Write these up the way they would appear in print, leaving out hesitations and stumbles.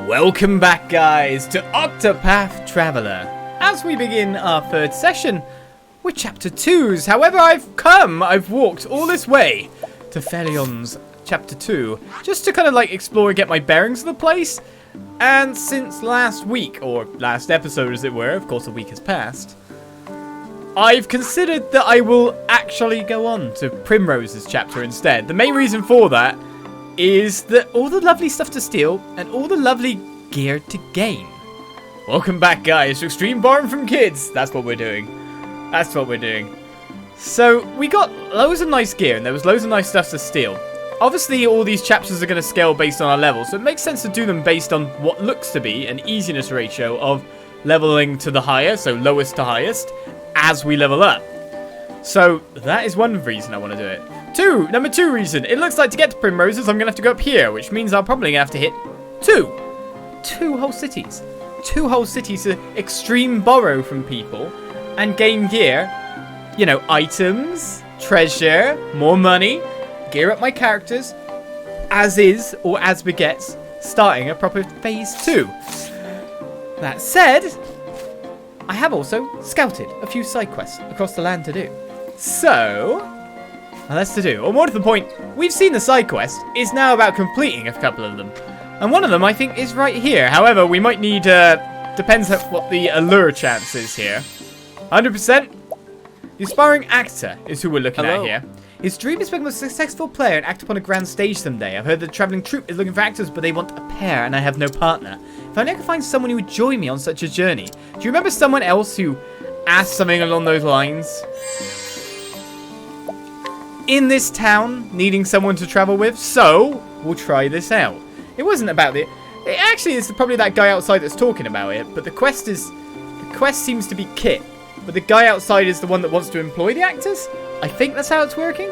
Welcome back, guys, to Octopath Traveller. As we begin our third session with Chapter 2's. However, I've walked all this way to Felion's Chapter 2 just to kind of like explore and get my bearings of the place. And since last week, or last episode as it were, of course a week has passed, I've considered that I will actually go on to Primrose's chapter instead. The main reason for that is that all the lovely stuff to steal and all the lovely gear to gain. Welcome back, guys, to Extreme Borrowing from Kids. That's what we're doing. That's what we're doing. So, we got loads of nice gear and there was loads of nice stuff to steal. Obviously, all these chapters are going to scale based on our level, so it makes sense to do them based on what looks to be an easiness ratio of leveling to the higher, so lowest to highest, as we level up. So, that is one reason I want to do it. Number two reason, it looks like to get to Primrose's, I'm going to have to go up here, which means I'll probably have to hit two whole cities. 2 whole cities to extreme borrow from people and gain gear. You know, items, treasure, more money, gear up my characters, as is, or as begets, starting a proper phase 2. That said, I have also scouted a few side quests across the land to do. So, that's to do. Or more to the point, we've seen the side quest. It's now about completing a couple of them. And one of them, I think, is right here. However, we might need, depends on what the allure chance is here. 100%. The aspiring actor is who we're looking at here. His dream is to become a successful player and act upon a grand stage someday. I've heard the travelling troupe is looking for actors, but they want a pair, and I have no partner. If only I could find someone who would join me on such a journey. Do you remember someone else who asked something along those lines? In this town, needing someone to travel with, so we'll try this out. It wasn't about it. It actually is probably that guy outside that's talking about it, but the quest seems to be Kit, but the guy outside is the one that wants to employ the actors. I think that's how it's working.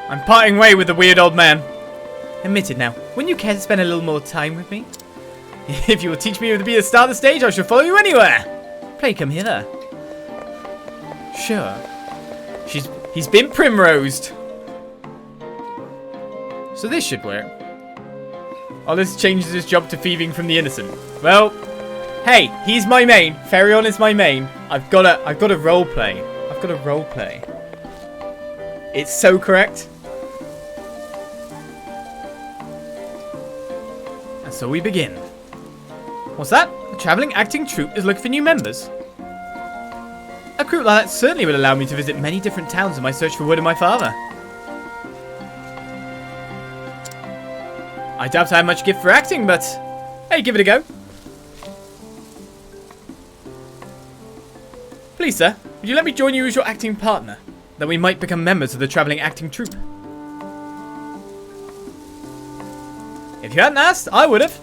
I'm parting way with the weird old man. Admitted now. Wouldn't you care to spend a little more time with me? If you will teach me to be the star of the stage, I shall follow you anywhere. Pray come hither. Sure. He's been primrosed. So this should work. Oh, this changes his job to thieving from the innocent. Well, hey, he's my main. Ferion is my main. I've got to roleplay. I've got to roleplay. It's so correct. And so we begin. What's that? A travelling acting troupe is looking for new members. A group like that certainly would allow me to visit many different towns in my search for word of my father. I doubt I have much gift for acting, but hey, give it a go. Please, sir, would you let me join you as your acting partner? That we might become members of the travelling acting troupe. If you hadn't asked, I would have.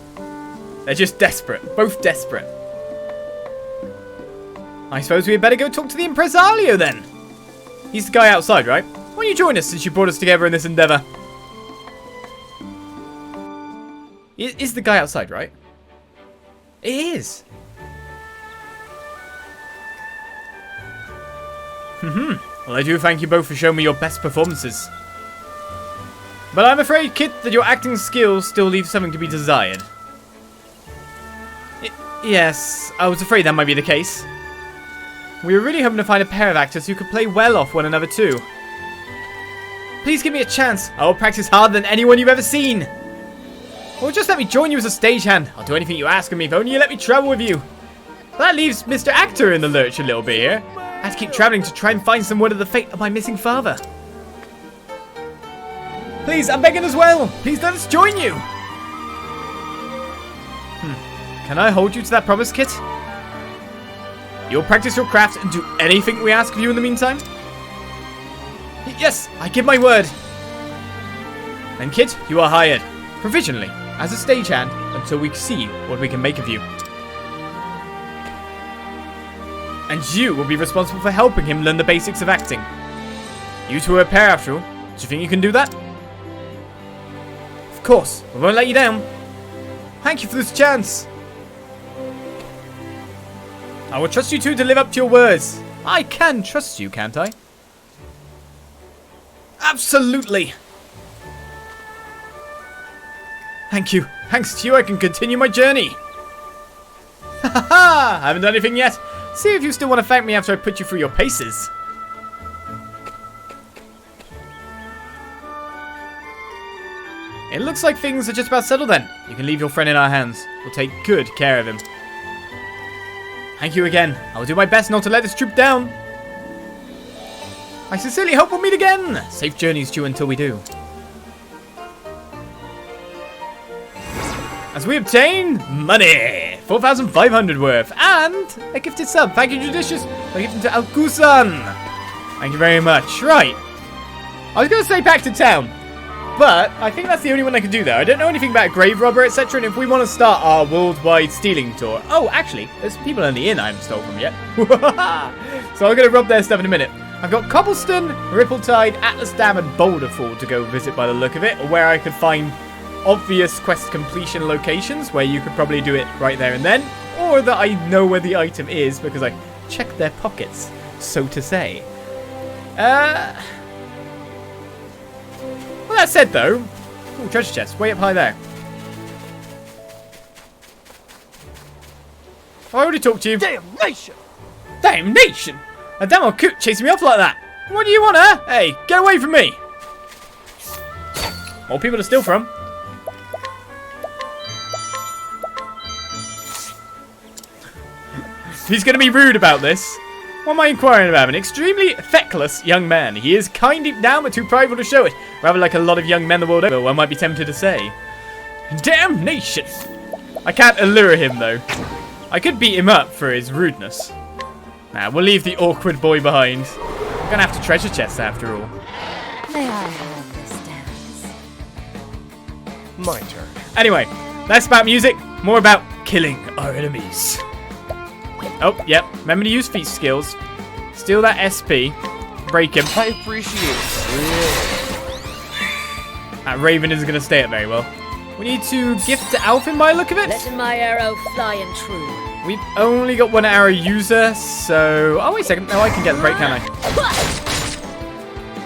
They're just desperate. Both desperate. I suppose we had better go talk to the impresario then. He's the guy outside, right? Why don't you join us since you brought us together in this endeavour? It is the guy outside, right? It is. Well, I do thank you both for showing me your best performances. But I'm afraid, Kit, that your acting skills still leave something to be desired. Yes, I was afraid that might be the case. We were really hoping to find a pair of actors who could play well off one another too. Please give me a chance. I will practice harder than anyone you've ever seen. Or just let me join you as a stagehand. I'll do anything you ask of me if only you let me travel with you. That leaves Mr. Actor in the lurch a little bit here. I have to keep traveling to try and find some word of the fate of my missing father. Please, I'm begging as well. Please let us join you. Can I hold you to that promise, Kit? You'll practice your craft and do anything we ask of you in the meantime? Yes, I give my word. And Kit, you are hired, provisionally, as a stagehand until we see what we can make of you. And you will be responsible for helping him learn the basics of acting. You two are a pair after all. Do you think you can do that? Of course, we won't let you down. Thank you for this chance. I will trust you two to live up to your words. I can trust you, can't I? Absolutely. Thank you. Thanks to you, I can continue my journey. Ha ha ha! I haven't done anything yet. See if you still want to thank me after I put you through your paces. It looks like things are just about settled then. You can leave your friend in our hands. We'll take good care of him. Thank you again. I will do my best not to let this troop down. I sincerely hope we'll meet again. Safe journeys to you until we do. As we obtain money, 4,500 worth, and a gifted sub. Thank you, Judicious, for gifting to Alkusan. Thank you very much. Right. I was going to say back to town, but I think that's the only one I can do there. I don't know anything about grave robber, etc. And if we want to start our worldwide stealing tour, oh, actually, there's people in the inn I haven't stolen from yet. So I'm going to rob their stuff in a minute. I've got Cobblestone, Rippletide, Atlasdam, and Bolderfall to go visit by the look of it, or where I could find obvious quest completion locations where you could probably do it right there and then, or that I know where the item is because I checked their pockets, so to say. Well, that said though, ooh, treasure chest, way up high there. I already talked to you. Damnation! Damnation! A damn old coot chasing me off like that. What do you want, huh? Hey, get away from me! More people to steal from. He's going to be rude about this. What am I inquiring about? An extremely feckless young man. He is kind deep down, but too prideful to show it. Rather like a lot of young men the world over, one might be tempted to say. Damnation! I can't allure him, though. I could beat him up for his rudeness. Nah, we'll leave the awkward boy behind. I'm going to have to treasure chest after all. May I have this dance? My turn. Anyway, less about music, more about killing our enemies. Oh, yep. Remember to use feat skills. Steal that SP. Break him. I appreciate it. Really. That Raven isn't going to stay up very well. We need to gift to Alfin by the look of it. Let my arrow fly and true. We've only got one arrow user, so... Oh, wait a second. No, I can get the break, can I?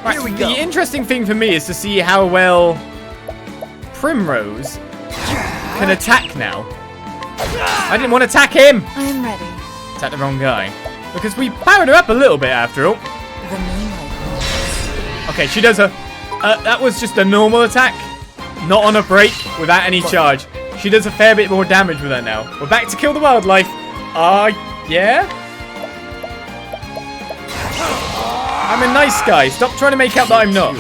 Right, Here we go. The interesting thing for me is to see how well Primrose can attack now. I didn't want to attack him. I am ready. Attacked the wrong guy. Because we powered her up a little bit after all. The moonlight calls. Okay, she does a... that was just a normal attack. Not on a break, without any charge. She does a fair bit more damage with that now. We're back to kill the wildlife. Yeah? I'm a nice guy. Stop trying to make out that I'm not.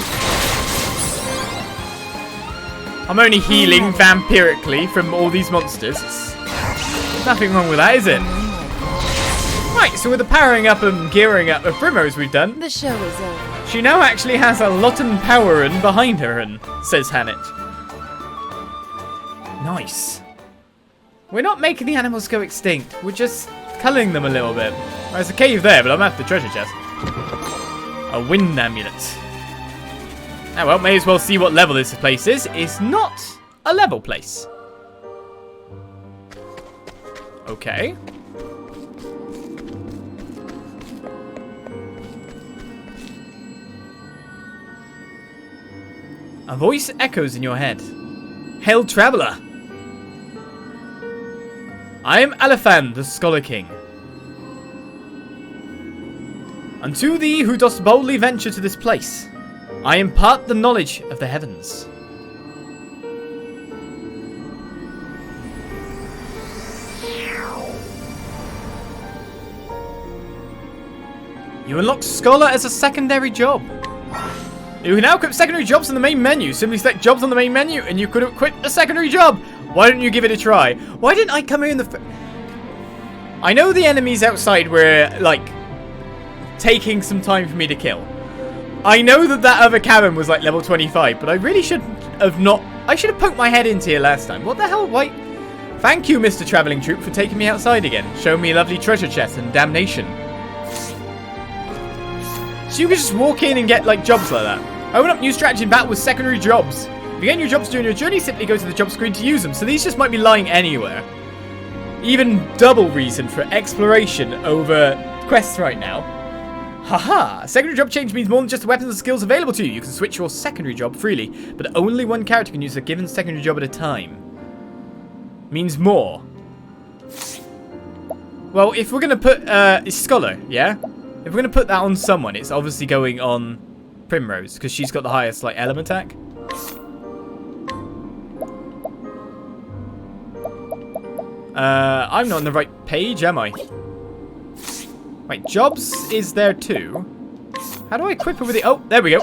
I'm only healing vampirically from all these monsters. There's nothing wrong with that, is it? Right, so with the powering up and gearing up of Primrose we've done, The show is over. she now actually has a lotten powerin behind her, says Hannett. Nice. We're not making the animals go extinct. We're just culling them a little bit. There's a cave there, but I'm after the treasure chest. A wind amulet. Oh well, may as well see what level this place is. It's not a level place. Okay. A voice echoes in your head. Hail, traveller! I am Alephan, the Scholar King. Unto thee who dost boldly venture to this place, I impart the knowledge of the heavens. You unlock Scholar as a secondary job. You can now equip secondary jobs in the main menu. Simply select jobs on the main menu and you could equip a secondary job. Why don't you give it a try? Why didn't I come here in the... I know the enemies outside were, like, taking some time for me to kill. I know that that other cabin was, like, level 25, but I really should have not... I should have poked my head into here last time. What the hell? Why... Thank you, Mr. Travelling Troupe, for taking me outside again. Showing me a lovely treasure chest and damnation. So you can just walk in and get, like, jobs like that. Open up new strategy in battle with secondary jobs. If you get new jobs during your journey, simply go to the job screen to use them. So these just might be lying anywhere. Even double reason for exploration over quests right now. Haha! Secondary job change means more than just the weapons and skills available to you. You can switch your secondary job freely, but only one character can use a given secondary job at a time. means more. Well, if we're going to put... it's Scholar, yeah? If we're going to put that on someone, it's obviously going on Primrose, because she's got the highest, like, element attack. I'm not on the right page, am I? Wait, jobs is there too. How do I equip her with it? Oh, there we go.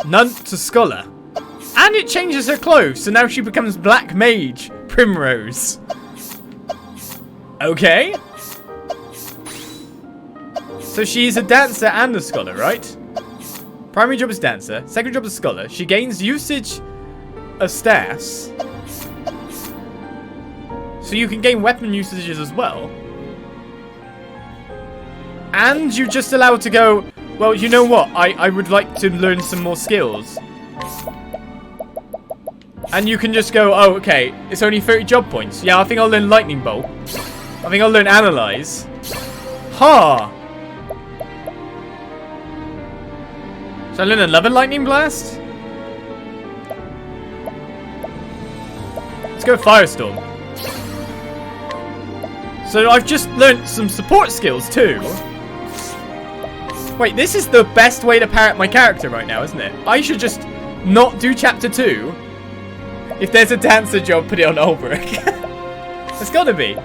None to Scholar. And it changes her clothes, so now she becomes Black Mage Primrose. Okay. So she's a dancer and a scholar, right? Primary job is dancer. Second job is scholar. She gains usage of staffs. So you can gain weapon usages as well. And you're just allowed to go, well, you know what? I would like to learn some more skills. And you can just go, oh, okay, it's only 30 job points. Yeah, I think I'll learn Lightning Bolt. I think I'll learn Analyze. Ha! Should I learn another Lightning Blast? Let's go Firestorm. So I've just learnt some support skills too. Wait, this is the best way to parrot my character right now, isn't it? I should just not do chapter 2. If there's a dancer job, put it on Olbrich. It's gotta be.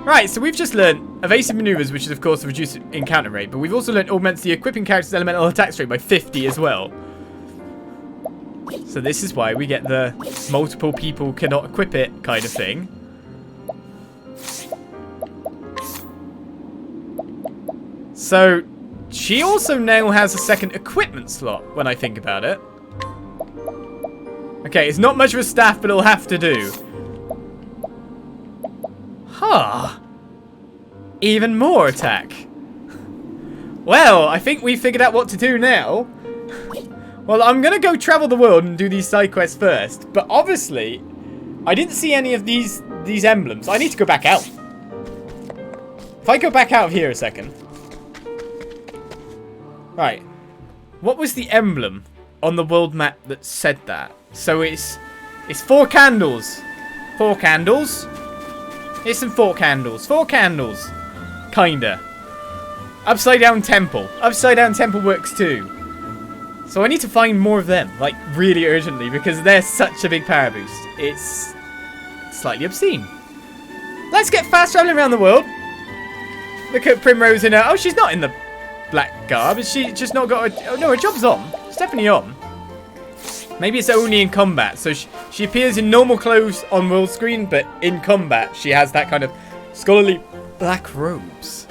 Right, so we've just learned evasive maneuvers, which is of course a reduced encounter rate, but we've also learned augments the equipping character's elemental attack rate by 50 as well. So this is why we get the multiple people cannot equip it kind of thing. So she also now has a second equipment slot when I think about it. Okay, it's not much of a staff, but it'll have to do. Huh. Even more attack. Well, I think we figured out what to do now. Well, I'm going to go travel the world and do these side quests first. But obviously, I didn't see any of these emblems. I need to go back out. If I go back out of here a second. Right. What was the emblem on the world map that said that? So it's 4 candles. 4 candles. Here's some 4 candles. 4 candles. Kinda. Upside down temple. Upside down temple works too. So I need to find more of them. Like, really urgently. Because they're such a big power boost. It's slightly obscene. Let's get fast traveling around the world. Look at Primrose in her... Oh, she's not in the black garb. Is she just not got a... Oh, no, her job's on. It's definitely on. Maybe it's only in combat. So she appears in normal clothes on world screen, but in combat she has that kind of scholarly black robes.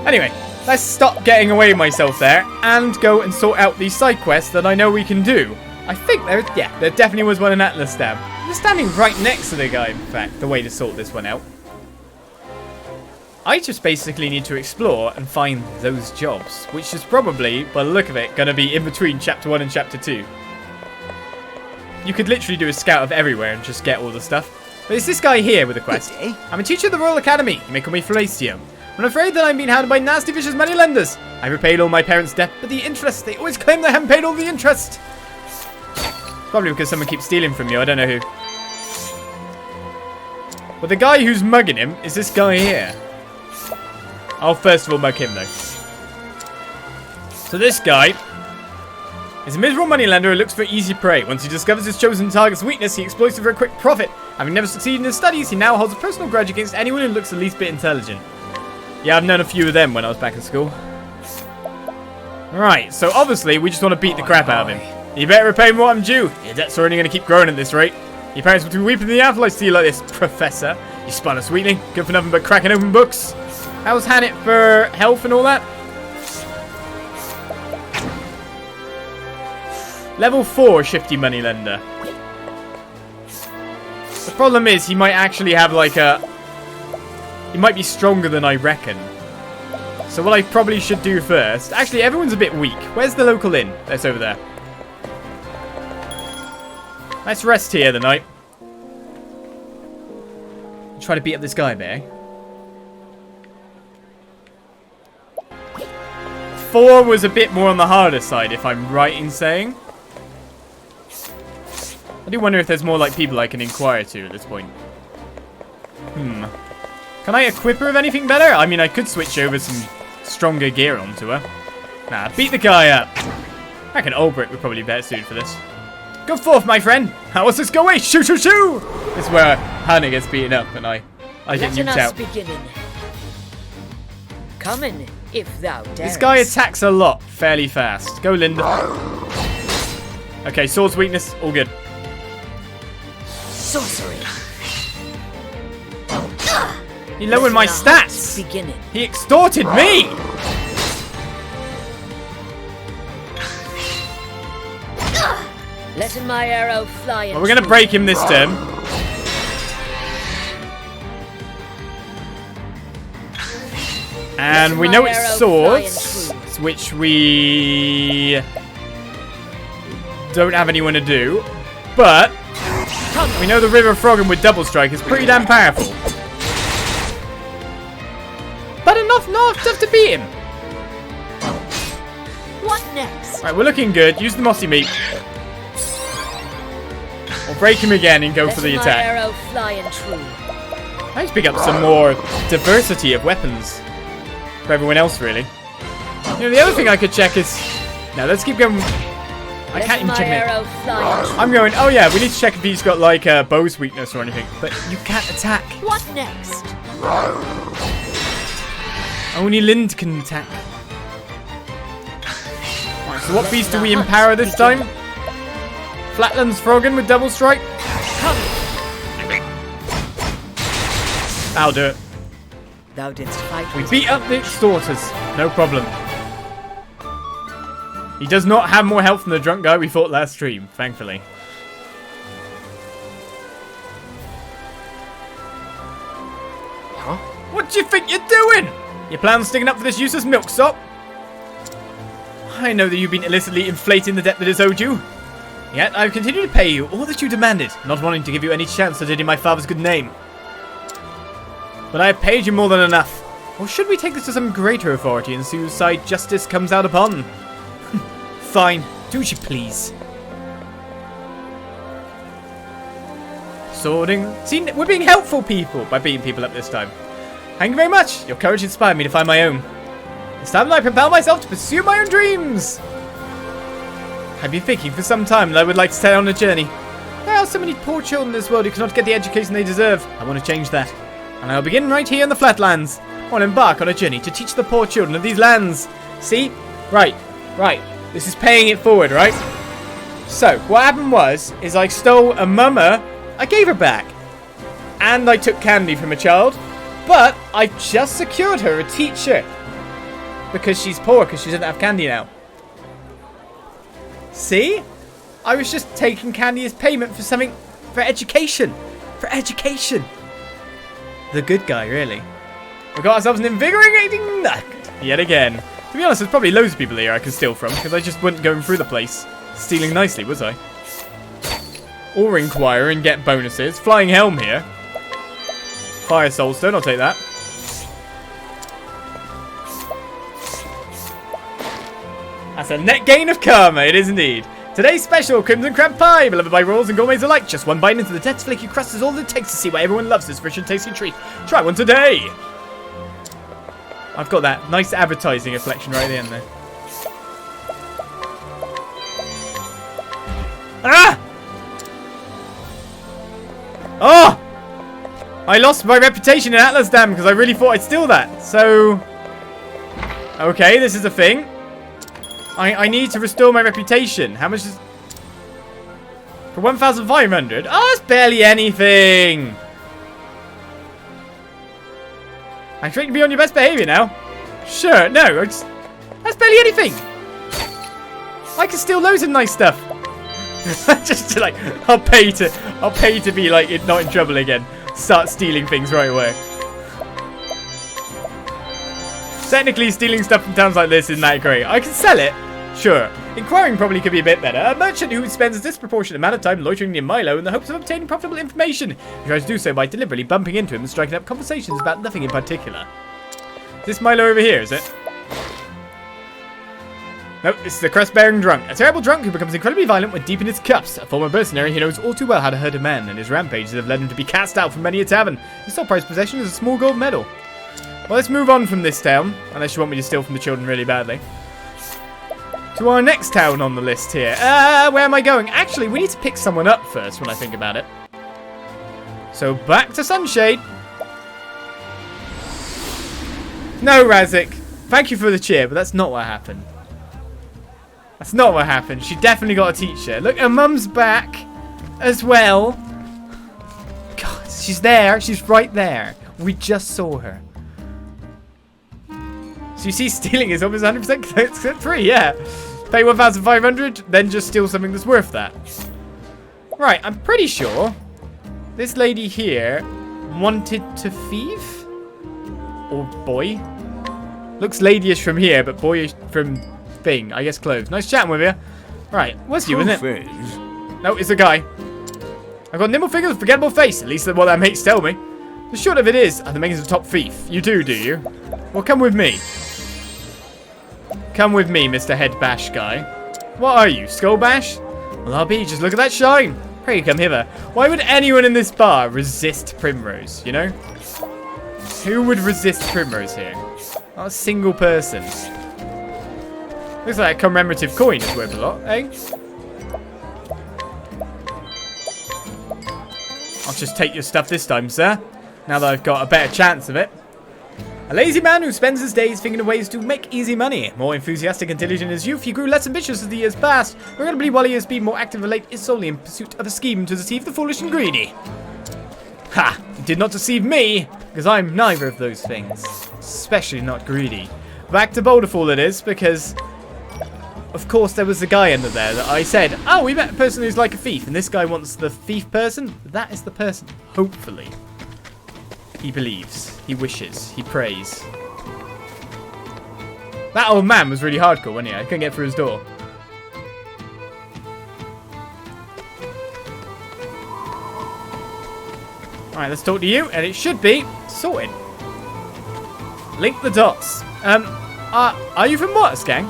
Anyway, let's stop getting away with myself there and go and sort out these side quests that I know we can do. I think there definitely was one in Atlasdam. I'm standing right next to the guy, in fact, the way to sort this one out. I just basically need to explore and find those jobs, which is probably, by the look of it, going to be in between Chapter 1 and Chapter 2. You could literally do a scout of everywhere and just get all the stuff. But it's this guy here with a quest. I'm a teacher at the Royal Academy. You may call me Flacio. I'm afraid that I'm being hounded by nasty, vicious moneylenders. I repaid all my parents' debt, but the interest, they always claim they haven't paid all the interest. Probably because someone keeps stealing from you, I don't know who. But the guy who's mugging him is this guy here. I'll first of all mug him, though. So this guy is a miserable moneylender who looks for easy prey. Once he discovers his chosen target's weakness, he exploits it for a quick profit. Having never succeeded in his studies, he now holds a personal grudge against anyone who looks the least bit intelligent. Yeah, I've known a few of them when I was back in school. Right, so obviously we just want to beat the crap out of him. You better repay me what I'm due. Your debts are only going to keep growing at this rate. Your parents will be weeping in the afterlife to see you like this, Professor. You spun us sweetly. Good for nothing but cracking open books. How's Hannit for health and all that? Level 4 Shifty Moneylender. The problem is he might actually have like a... He might be stronger than I reckon. So what I probably should do first... Actually, everyone's a bit weak. Where's the local inn? That's over there. Let's rest here the night. Try to beat up this guy there. 4 was a bit more on the harder side, if I'm right in saying. I do wonder if there's more like people I can inquire to at this point. Can I equip her with anything better? I mean, I could switch over some stronger gear onto her. Nah, beat the guy up. I reckon Olbrick would probably be better suited for this. Go forth, my friend. How was this go away? Shoo, shoo, shoo! This is where Hannah gets beaten up and I get nuked out. Beginning. Come in, if thou darest. This guy attacks a lot fairly fast. Go, Linda. Okay, sword's weakness, all good. Sorcery. He lowered my stats. Beginning. He extorted me. Letting my arrow fly. Well, we're gonna break him this turn. And we know it's swords, which we don't have anyone to do. But we know the River Froggen with double strike is pretty damn powerful. But enough to beat him. What next? Right, we're looking good. Use the mossy meat. We'll break him again and go for the attack. Arrow flying true. I need to pick up some more diversity of weapons for everyone else, really. You know, the other thing I could check is... Now, let's keep going. I can't even check it. I'm going, oh yeah, we need to check if he's got, like, a bow's weakness or anything. But you can't attack. What next? Only Lind can attack. Right, so what beast do we empower this time? Flatlands Froggen with double strike? I'll do it. Thou didst fight. We beat up the extorters. No problem. He does not have more health than the drunk guy we fought last stream, thankfully. Huh? What do you think you're doing? Your plan's sticking up for this useless milksop? I know that you've been illicitly inflating the debt that is owed you. Yet I've continued to pay you all that you demanded, not wanting to give you any chance to dirty my father's good name. But I have paid you more than enough. Or should we take this to some greater authority and see whose side justice comes out upon? Fine, do as you please. Swording. See, we're being helpful people by beating people up this time. Thank you very much. Your courage inspired me to find my own. It's time that I propel myself to pursue my own dreams. I've been thinking for some time that I would like to stay on a journey. There are so many poor children in this world who cannot get the education they deserve. I want to change that. And I'll begin right here in the Flatlands. I want to embark on a journey to teach the poor children of these lands. See? Right. This is paying it forward, right? So, what happened was, I stole a mama. I gave her back. And I took candy from a child. But I just secured her a teacher. Because she's poor, because she doesn't have candy now. See? I was just taking candy as payment for something, for education. For education. The good guy, really. We got ourselves an invigorating nut. Yet again. To be honest, there's probably loads of people here I can steal from, because I just wasn't going through the place stealing nicely, was I? Or inquire and get bonuses. Flying Helm here. Fire Soulstone, I'll take that. That's a net gain of karma, it is indeed. Today's special, Crimson Crab Pie, beloved by royals and gourmets alike. Just one bite into the dense flaky crust is all it takes to see why everyone loves this rich and tasty treat. Try one today! I've got that nice advertising reflection right at the end there. Ah! Oh! I lost my reputation in Atlasdam because I really thought I'd steal that. So... Okay, this is a thing. I need to restore my reputation. How much is... For 1,500? Oh, that's barely anything. I expect you to be on your best behaviour now. Sure, no, that's barely anything. I can steal loads of nice stuff. Just to, like, I'll pay to be like not in trouble again. Start stealing things right away. Technically, stealing stuff from towns like this isn't that great. I can sell it, sure. Inquiring probably could be a bit better. A merchant who spends a disproportionate amount of time loitering near Milo in the hopes of obtaining profitable information. He tries to do so by deliberately bumping into him and striking up conversations about nothing in particular. Is this Milo over here, is it? Nope, this is a crest-bearing drunk. A terrible drunk who becomes incredibly violent when deep in his cups. A former mercenary, he knows all too well how to hurt a man, and his rampages have led him to be cast out from many a tavern. His sole prized possession is a small gold medal. Well, let's move on from this town, unless you want me to steal from the children really badly. To our next town on the list here. Where am I going? Actually, we need to pick someone up first when I think about it. So, back to Sunshade. No, Razik. Thank you for the cheer, but that's not what happened. That's not what happened. She definitely got a teacher. Look, her mum's back as well. God, she's there. She's right there. We just saw her. So you see, stealing is almost 100% free, yeah. Pay 1,500, then just steal something that's worth that. Right, I'm pretty sure this lady here wanted to thief? Or boy? Looks ladyish from here, but boyish from thing. I guess clothes. Nice chatting with you. Right, what's you, isn't it? No, it's a guy. I've got nimble fingers, forgettable face. At least that's what that mates tell me. The short of it is, I'm the makings of a top thief. You do you? Well, come with me. Come with me, Mr. Head Bash guy. What are you, Skull Bash? Well, I'll be. Just look at that shine. Pray you come hither. Why would anyone in this bar resist Primrose, you know? Who would resist Primrose here? Not a single person. Looks like a commemorative coin is worth a lot, eh? I'll just take your stuff this time, sir. Now that I've got a better chance of it. A lazy man who spends his days thinking of ways to make easy money. More enthusiastic and diligent in his youth, he grew less ambitious as the years passed. Regrettably, while he has been more active of late, is solely in pursuit of a scheme to deceive the foolish and greedy. Ha! You did not deceive me, because I'm neither of those things. Especially not greedy. Back to Bolderfall it is, because of course there was a guy under there that I said, oh, we met a person who's like a thief, and this guy wants the thief person. That is the person, hopefully. He believes, he wishes, he prays. That old man was really hardcore, wasn't he? I couldn't get through his door. Alright, let's talk to you, and it should be sorted. Link the dots. Are you from Waters, gang?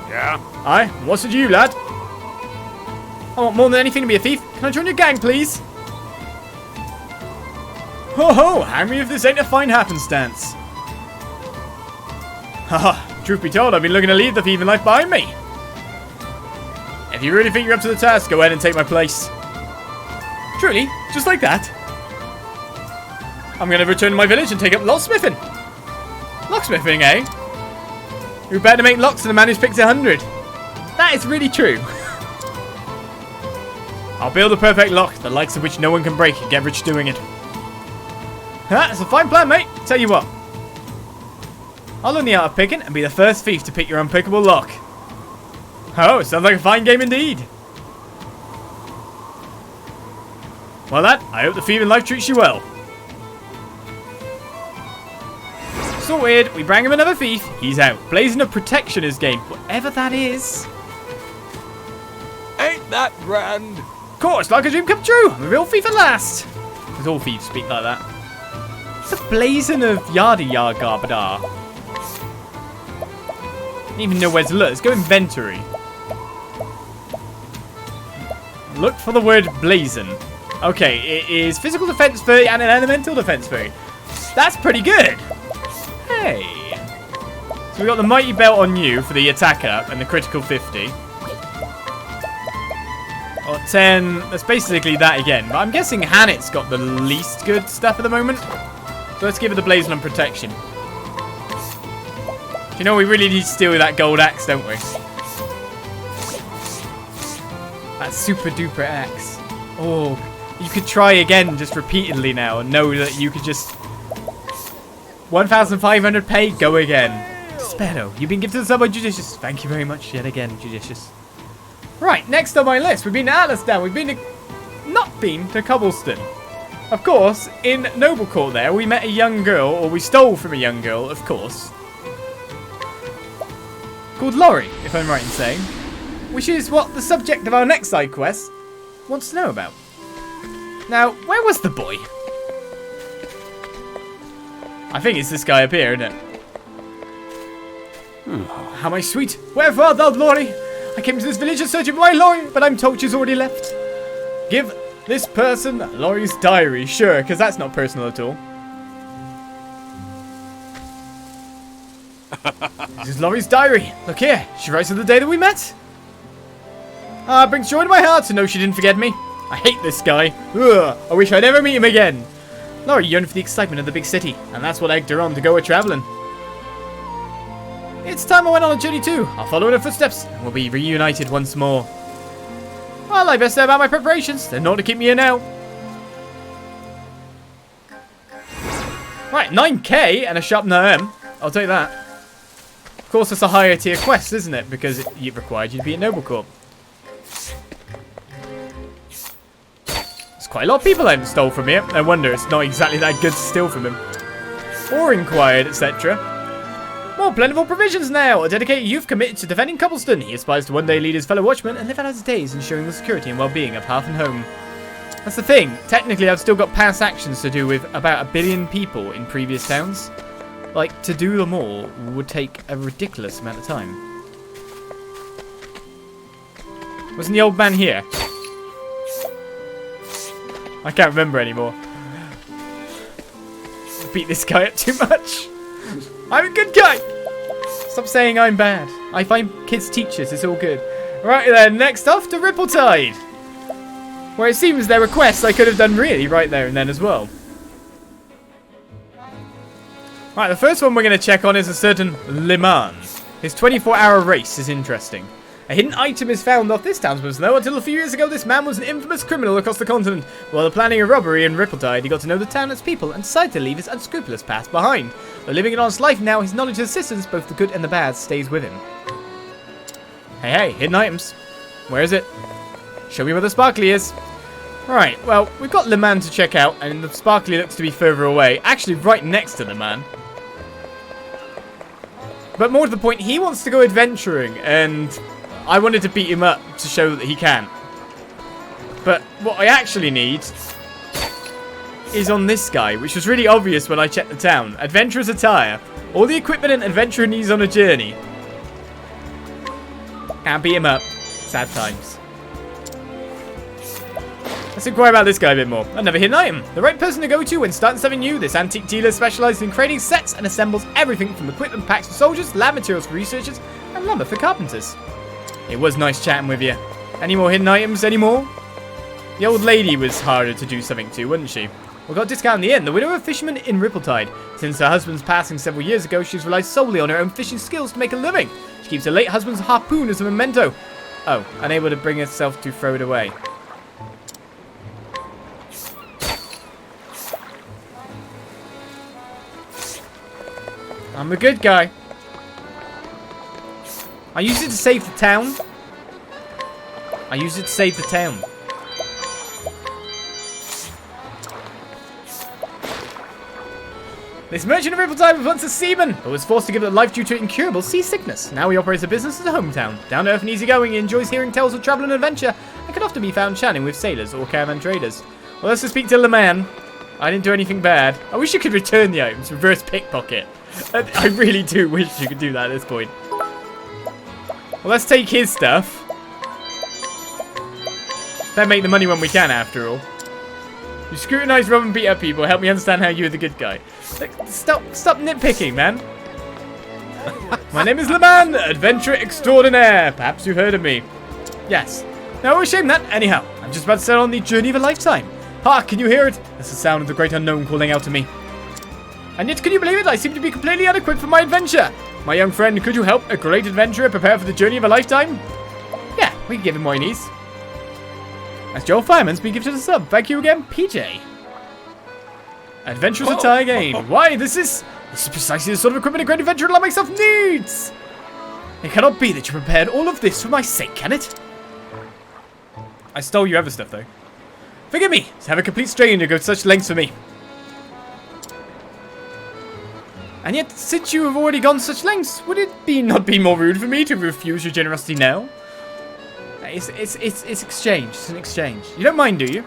Yeah. Aye, what's it you, lad? I want more than anything to be a thief. Can I join your gang, please? Ho ho, hang me if this ain't a fine happenstance. Haha, truth be told, I've been looking to leave the thieving life behind me. If you really think you're up to the task, go ahead and take my place. Truly, just like that. I'm going to return to my village and take up locksmithing. Locksmithing, eh? Who better to make locks than a man who's picked 100? That is really true. I'll build a perfect lock, the likes of which no one can break, and get rich doing it. That's a fine plan, mate. Tell you what. I'll learn the art of picking and be the first thief to pick your unpickable lock. Oh, sounds like a fine game indeed. Well, lad, I hope the thieving life treats you well. Sorted. We bring him another thief. He's out. Blazing of protection is gained. Whatever that is. Ain't that grand? Of course, like a dream come true. I'm a real thief at last. Because all thieves speak like that. It's a blazing of yada yada garbada. Don't even know where to look. Let's go inventory. Look for the word blazing. Okay, it is physical defense 30 and an elemental defense 30. That's pretty good. Hey. So we got the mighty belt on you for the attacker and the critical 50. Or 10. That's basically that again. But I'm guessing Hannet's got the least good stuff at the moment. So let's give her the blazing on protection. You know, we really need to steal that gold axe, don't we? That super duper axe. Oh, you could try again just repeatedly now and know that you could just 1,500 pay, go again. Despero, you've been gifted someone judicious. Thank you very much yet again, judicious. Right, next on my list, we've been to Atlasdam. We've been to... not been to Cobblestone. Of course, in Noble Court there, we met a young girl, or we stole from a young girl, of course. Called Laurie, if I'm right in saying. Which is what the subject of our next side quest wants to know about. Now, where was the boy? I think it's this guy up here, isn't it? How my sweet, where art thou, Lori? I came to this village in search of my Lori, but I'm told she's already left. Give this person Lori's diary, sure, because that's not personal at all. This is Lori's diary. Look here, she writes of the day that we met. It brings joy to my heart to know she didn't forget me. I hate this guy. Ugh, I wish I'd never meet him again. Lori yearned for the excitement of the big city, and that's what egged her on to go a-traveling. It's time I went on a journey too. I'll follow in her footsteps, and we'll be reunited once more. Well, I best say about my preparations. They're not to keep me here now. Right, 9k and a sharp NM. I'll take that. Of course, it's a higher tier quest, isn't it? Because it required you to be at Noble Corp. There's quite a lot of people I haven't stole from here. No wonder it's not exactly that good to steal from him. Or inquired, etc. More plentiful provisions now. A dedicated youth committed to defending Cobblestone. He aspires to one day lead his fellow watchmen and live out his days ensuring the security and well-being of Hearth and Home. That's the thing. Technically, I've still got past actions to do with about 1 billion people in previous towns. Like, to do them all would take a ridiculous amount of time. Wasn't the old man here? I can't remember anymore. I beat this guy up too much. I'm a good guy. Stop saying I'm bad. I find kids teachers. It's all good. Right then, next off to Rippletide. Where it seems there were quests I could have done really right there and then as well. Right, the first one we're going to check on is a certain Le Mans. His 24-hour race is interesting. A hidden item is found off this townsman's know. Until a few years ago, this man was an infamous criminal across the continent. While planning a robbery in Rippletide, he got to know the town and its people and decided to leave his unscrupulous past behind. Though living an honest life now, his knowledge of systems, both the good and the bad, stays with him. Hey, hidden items. Where is it? Show me where the sparkly is. Right, well, we've got Le Mans to check out, and the sparkly looks to be further away. Actually, right next to Le Mans. But more to the point, he wants to go adventuring, and I wanted to beat him up to show that he can. But what I actually need is on this guy, which was really obvious when I checked the town. Adventurer's attire. All the equipment an adventurer needs on a journey. Can't beat him up. Sad times. Let's inquire about this guy a bit more. Another hidden item. The right person to go to when starting something new. This antique dealer specializes in creating sets and assembles everything from equipment packs for soldiers, lab materials for researchers, and lumber for carpenters. It was nice chatting with you. Any more hidden items anymore? The old lady was harder to do something to, wasn't she? We got a discount in the end. The widow of a fisherman in Rippletide. Since her husband's passing several years ago, she's relied solely on her own fishing skills to make a living. She keeps her late husband's harpoon as a memento. Oh, unable to bring herself to throw it away. I'm a good guy. I used it to save the town. I used it to save the town. This merchant of Rippletide was once a seaman, but was forced to give up life due to incurable seasickness. Now he operates a business as a hometown. Down to earth and easygoing, he enjoys hearing tales of travel and adventure, and can often be found chatting with sailors or caravan traders. Well, let's just speak to Le Man. I didn't do anything bad. I wish you could return the items, reverse pickpocket. I really do wish you could do that at this point. Well, let's take his stuff. Then make the money when we can, after all. You scrutinize, rob and beat up people. Help me understand how you're the good guy. Stop nitpicking, man. My name is Le Man, adventurer extraordinaire. Perhaps you've heard of me. Yes. No shame that. Anyhow, I'm just about to set on the journey of a lifetime. Hark, can you hear it? That's the sound of the great unknown calling out to me. And yet, can you believe it? I seem to be completely unequipped for my adventure. My young friend, could you help a great adventurer prepare for the journey of a lifetime? Yeah, we can give him what he needs. That's Joel Fireman's been gifted a sub. Thank you again, PJ. Adventurer's attire gain. Why, this is precisely the sort of equipment a great adventurer like myself needs. It cannot be that you prepared all of this for my sake, can it? I stole your other stuff, though. Forgive me to have a complete stranger go to such lengths for me. And yet, since you have already gone such lengths, would it not be more rude for me to refuse your generosity now? It's exchange. It's an exchange. You don't mind, do you?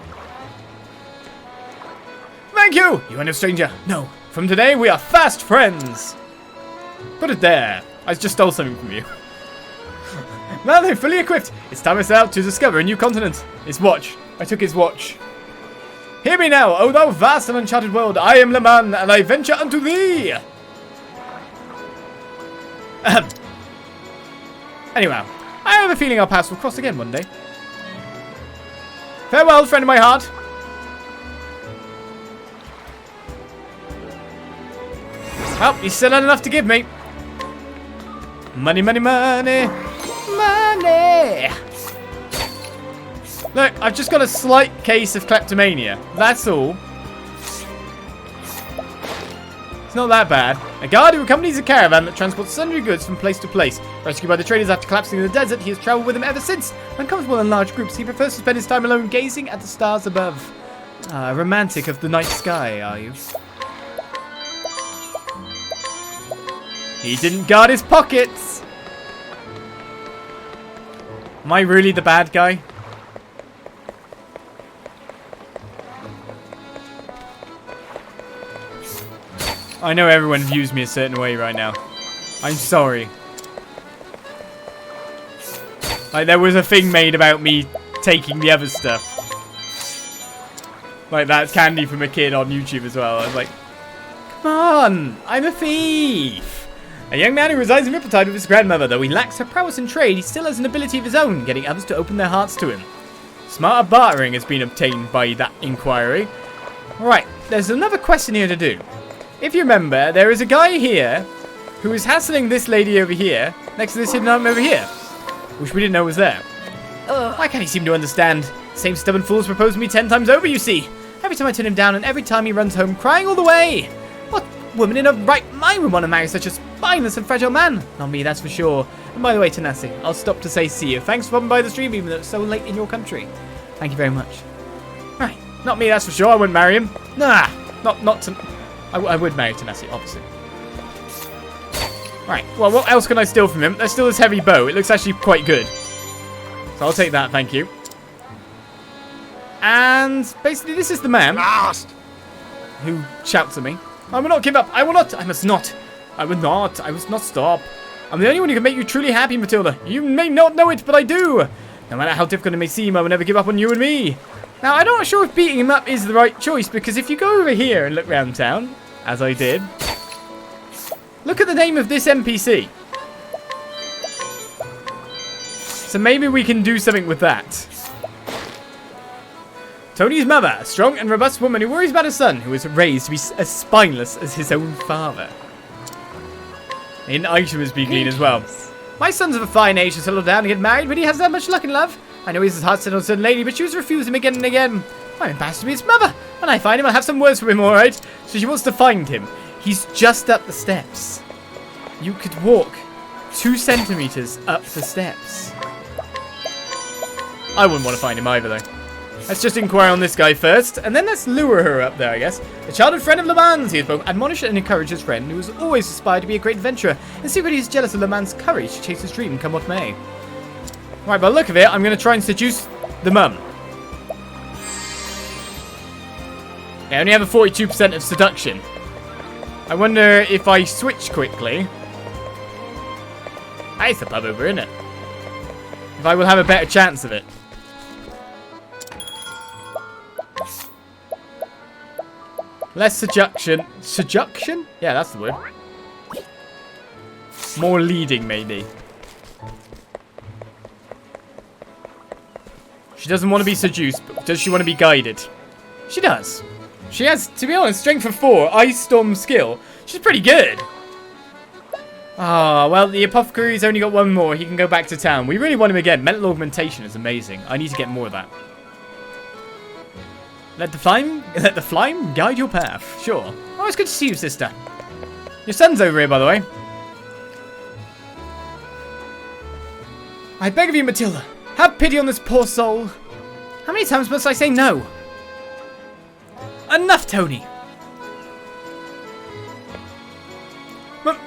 Thank you! You are no stranger. No. From today, we are fast friends. Put it there. I just stole something from you. Now they're fully equipped. It's time I set out to discover a new continent. His watch. I took his watch. Hear me now, O thou vast and uncharted world. I am Le Man, and I venture unto thee. Anyhow, I have a feeling our paths will cross again one day. Farewell, friend of my heart. Well, he's still had enough to give me. Money, money, money. Money. Look, I've just got a slight case of kleptomania. That's all. It's not that bad. A guard who accompanies a caravan that transports sundry goods from place to place. Rescued by the traders after collapsing in the desert, he has travelled with them ever since. Uncomfortable in large groups, he prefers to spend his time alone gazing at the stars above. Romantic of the night sky, are you? He didn't guard his pockets! Am I really the bad guy? I know everyone views me a certain way right now. I'm sorry. Like, there was a thing made about me taking the other stuff. Like, that candy from a kid on YouTube as well. I was like, come on, I'm a thief. A young man who resides in Rippletide with his grandmother. Though he lacks her prowess in trade, he still has an ability of his own, getting others to open their hearts to him. Smarter bartering has been obtained by that inquiry. Right, there's another question here to do. If you remember, there is a guy here who is hassling this lady over here next to this hidden item over here, which we didn't know was there. Why can't he seem to understand? Same stubborn fool's proposed to me 10 times over, you see. Every time I turn him down, and every time he runs home crying all the way. What woman in her right mind would want to marry such a spineless and fragile man? Not me, that's for sure. And by the way, Tanasi, I'll stop to say see you. Thanks for popping by the stream, even though it's so late in your country. Thank you very much. Right, not me, that's for sure. I wouldn't marry him. Nah, not to... I would marry Tanasi, obviously. Right, well, what else can I steal from him? There's still this heavy bow. It looks actually quite good. So I'll take that, thank you. And basically, this is the man who shouts at me. I will not give up. I will not. I must not. I will not. I must not stop. I'm the only one who can make you truly happy, Matilda. You may not know it, but I do. No matter how difficult it may seem, I will never give up on you and me. Now, I'm not sure if beating him up is the right choice, because if you go over here and look around town, as I did, look at the name of this NPC. So maybe we can do something with that. Tony's mother, a strong and robust woman who worries about her son, who was raised to be as spineless as his own father. An item is being clean as well. My son's of a fine age to settle down and get married, but he hasn't had much luck in love. I know he's his heart set on a certain lady, but she was refusing him again and again. I'm embarrassed to be his mother. When I find him, I'll have some words for him, alright? So she wants to find him. He's just up the steps. You could walk 2 centimeters up the steps. I wouldn't want to find him either, though. Let's just inquire on this guy first, and then let's lure her up there, I guess. A childhood friend of Le Man's. He has both admonished and encouraged his friend, who has always aspired to be a great adventurer. In secret, he is jealous of Le Man's courage to chase his dream, come what may. Right, by the look of it, I'm going to try and seduce the mum. Yeah, I only have a 42% of seduction. I wonder if I switch quickly. That's the pub over, isn't it? If I will have a better chance of it. Less seduction. Seduction? Yeah, that's the word. More leading, maybe. She doesn't want to be seduced, but does she want to be guided? She does. She has, to be honest, strength of 4, ice storm skill. She's pretty good. Ah, well, the apothecary's only got 1 more. He can go back to town. We really want him again. Mental augmentation is amazing. I need to get more of that. Let the flame guide your path. Sure. Oh, it's good to see you, sister. Your son's over here, by the way. I beg of you, Matilda. Have pity on this poor soul. How many times must I say no? Enough, Tony.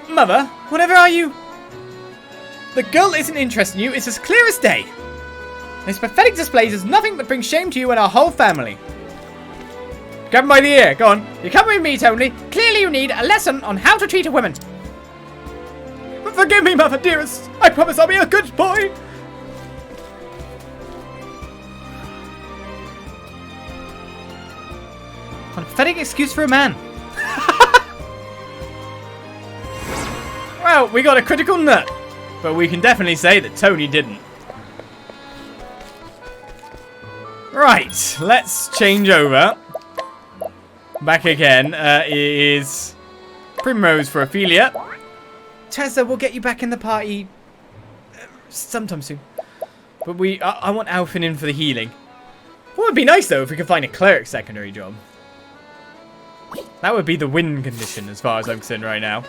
Mother, whatever are you? The girl isn't interested in you. It's as clear as day. This pathetic display does nothing but bring shame to you and our whole family. Grab him by the ear. Go on. You come with me, Tony. Clearly you need a lesson on how to treat a woman. Forgive me, mother dearest. I promise I'll be a good boy. What a pathetic excuse for a man. Well, we got a critical nut. But we can definitely say that Tony didn't. Right, let's change over. Back again is Primrose for Ophelia. Tessa, we'll get you back in the party sometime soon. But I want Alphin in for the healing. What would be nice though if we could find a cleric secondary job. That would be the win condition as far as I'm concerned right now.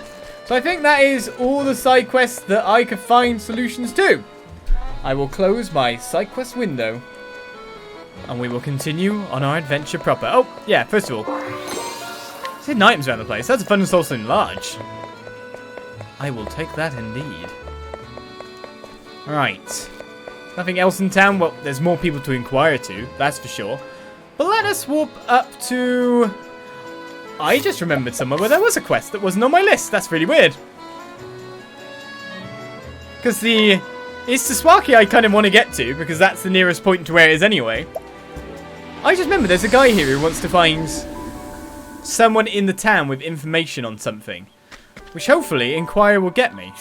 So I think that is all the side quests that I could find solutions to. I will close my side quest window. And we will continue on our adventure proper. Oh, yeah, first of all. There's hidden items around the place. That's a fun source in large. I will take that indeed. Right. Nothing else in town? Well, there's more people to inquire to, that's for sure. But let us warp up to... I just remembered somewhere where there was a quest that wasn't on my list. That's really weird. Because the Istaswaki I kind of want to get to, because that's the nearest point to where it is anyway. I just remember there's a guy here who wants to find someone in the town with information on something. Which hopefully Inquire will get me.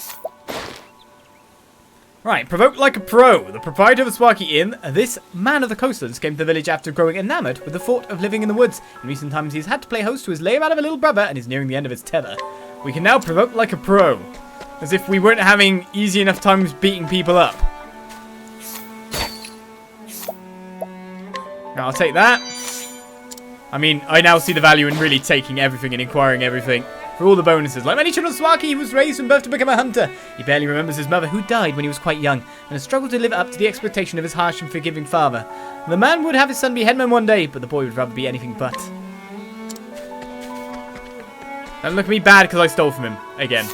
Right, provoke like a pro. The proprietor of the Swaki Inn, this man of the coastlands, came to the village after growing enamoured with the thought of living in the woods. In recent times, he's had to play host to his layabout of a little brother and is nearing the end of his tether. We can now provoke like a pro. As if we weren't having easy enough times beating people up. Now, I'll take that. I mean, I now see the value in really taking everything and inquiring everything. For all the bonuses. Like many children of Swaki, he was raised from birth to become a hunter. He barely remembers his mother, who died when he was quite young, and has struggled to live up to the expectation of his harsh and forgiving father. The man would have his son be headman one day, but the boy would rather be anything but. Don't look at me bad because I stole from him. Again.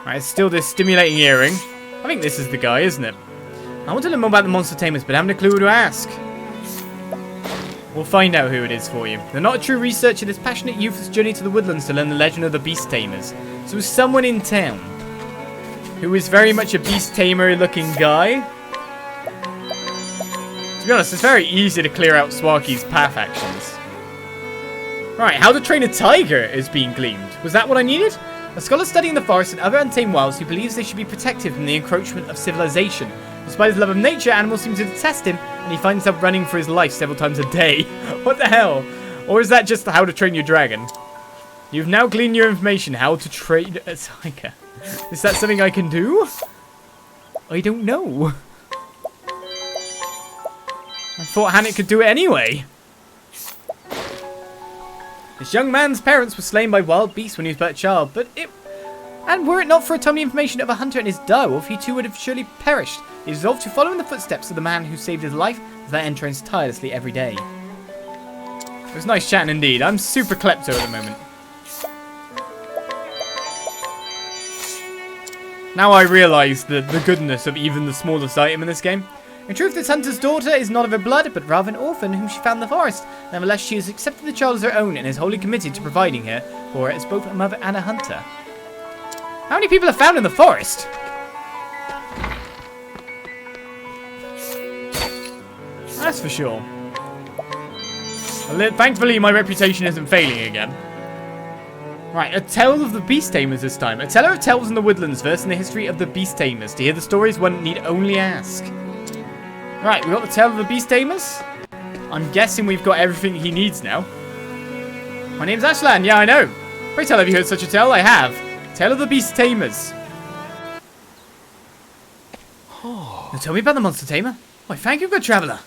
Right, it's still this stimulating earring. I think this is the guy, isn't it? I want to learn more about the monster tamers, but I haven't a clue who to ask. We'll find out who it is for you. They're not a true researcher, this passionate youth's journey to the woodlands to learn the legend of the beast tamers. So it's someone in town who is very much a beast tamer looking guy. To be honest, it's very easy to clear out Swaki's path actions. Right, how to train a tiger is being gleaned. Was that what I needed? A scholar studying the forest and other untamed wilds who believes they should be protected from the encroachment of civilization. Despite his love of nature, animals seem to detest him, and he finds himself running for his life several times a day. What the hell? Or is that just how to train your dragon? You've now gleaned your information, how to train a tiger. Is that something I can do? I don't know. I thought Hannet could do it anyway. This young man's parents were slain by wild beasts when he was but a child, and were it not for a timely information of a hunter and his direwolf, he too would have surely perished. He resolved to follow in the footsteps of the man who saved his life, as that entrains tirelessly every day. It was nice chatting indeed. I'm super klepto at the moment. Now I realise the goodness of even the smallest item in this game. In truth, this hunter's daughter is not of her blood, but rather an orphan whom she found in the forest. Nevertheless, she has accepted the child as her own and is wholly committed to providing her for her as both a mother and a hunter. How many people are found in the forest? That's for sure. Thankfully, my reputation isn't failing again. Right, a tale of the beast tamers this time. A teller of tales in the woodlands, versed in the history of the beast tamers. To hear the stories, one need only ask. Right, we got the tale of the beast tamers. I'm guessing we've got everything he needs now. My name's Ashland. Yeah, I know. Pray tell, have you heard such a tale? I have. Tale of the beast tamers. Oh. Now tell me about the monster tamer. Why, thank you, good traveller.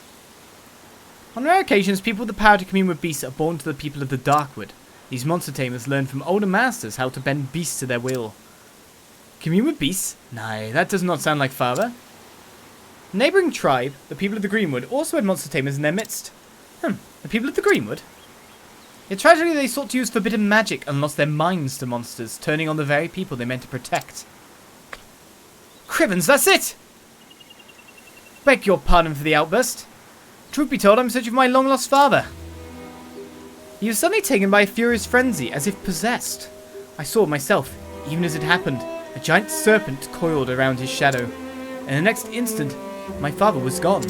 On rare occasions, people with the power to commune with beasts are born to the people of the Darkwood. These monster tamers learn from older masters how to bend beasts to their will. Commune with beasts? Nay, that does not sound like father. The neighbouring tribe, the people of the Greenwood, also had monster tamers in their midst. The people of the Greenwood? Yet tragically they sought to use forbidden magic and lost their minds to monsters, turning on the very people they meant to protect. Crivens, that's it! Beg your pardon for the outburst. Truth be told, I'm in search of my long-lost father. He was suddenly taken by a furious frenzy, as if possessed. I saw it myself. even as it happened, a giant serpent coiled around his shadow. In the next instant, my father was gone.